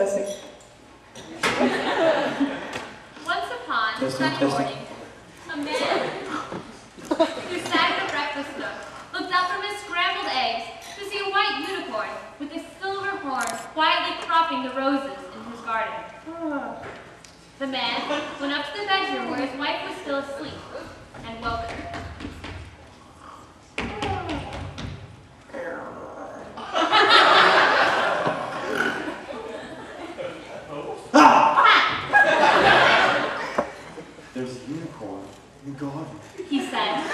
Testing. Once upon a sunny morning, a man who sat at a breakfast nook looked up from his scrambled eggs to see a white unicorn with a silver horn quietly cropping the roses in his garden. The man went up to the bedroom where his wife was still asleep and woke her. There's a unicorn in the garden, He said.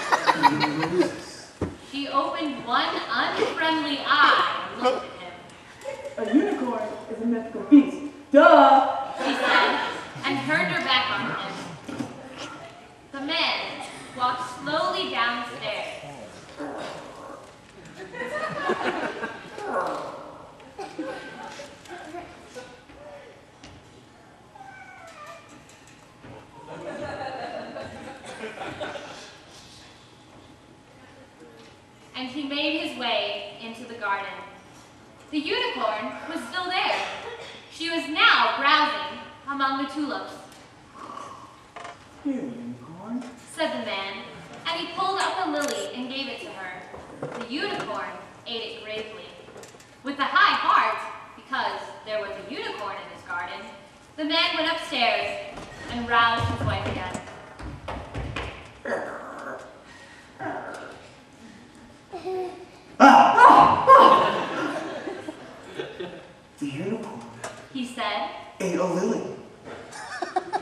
She opened one unfriendly eye and looked at him. A unicorn is a mythical beast. Duh! She said, and turned her back on him. The man walked slowly downstairs. And he made his way into the garden. The unicorn was still there. She was now browsing among the tulips. Here, unicorn. Said the man, and he pulled up a lily and gave it to her. The unicorn ate it gravely. With a high heart, because there was a unicorn in his garden, the man went upstairs and roused his wife again. The unicorn, He said. ate a lily.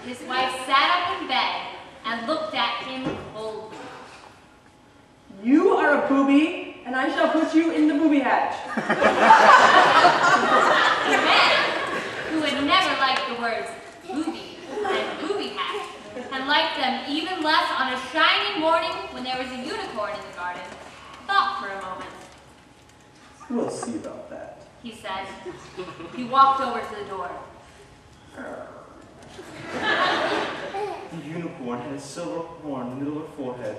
His wife sat up in bed and looked at him coldly. You are a booby, and I shall put you in the booby hatch. The man, who had never liked the words booby and booby hatch, and liked them even less on a shiny morning when there was a unicorn in the garden, thought for a moment. We'll see about that. He said. He walked over to the door. The unicorn had a silver horn in the middle of her forehead.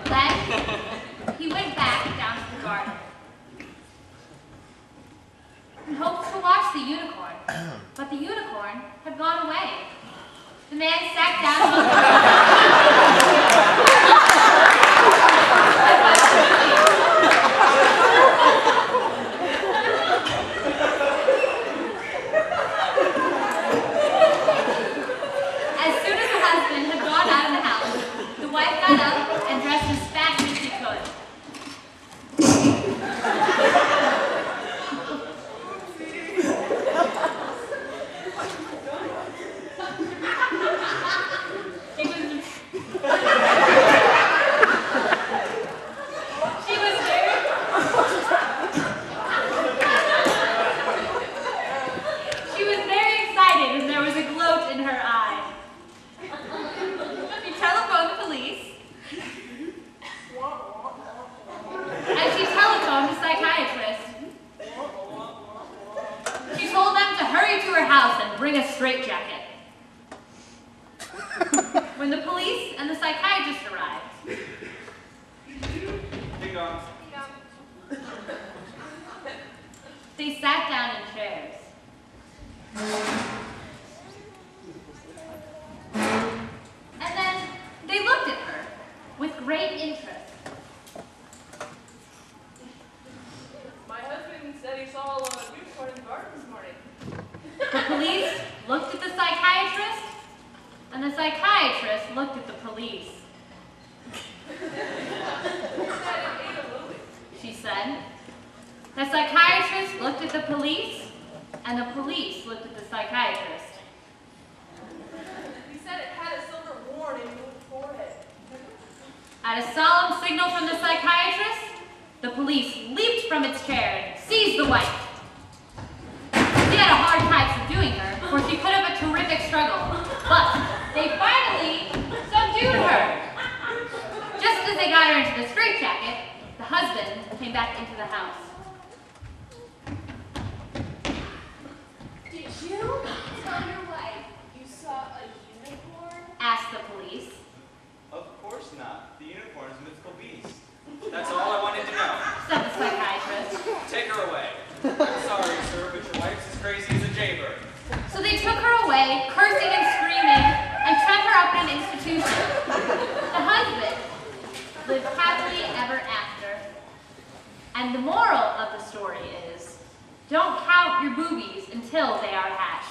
Then he went back down to the garden. He hoped to watch the unicorn, but the unicorn had gone away. The man sat down among the bring a straitjacket. When the police and the psychiatrist arrived, they sat down in chairs. And then they looked at her with great interest. My husband said he saw a unicorn in the garden this morning. The police looked at the psychiatrist, and the psychiatrist looked at the police. She said. The psychiatrist looked at the police, and the police looked at the psychiatrist. He said it had a silver horn in its forehead. At a solemn signal from the psychiatrist, the police leaped from its chair and seized the wife. She had a hard time subduing her, for she put up a terrific struggle, but they finally subdued her. Just as they got her into the straitjacket, the husband came back into the house. Did you tell your wife you saw a unicorn? Asked the police. Of course not. The unicorn is a mythical beast. That's all I wanted to know. Said the psychiatrist. Take her away. I'm sorry. lived happily ever after. And the moral of the story is, don't count your boobies until they are hatched.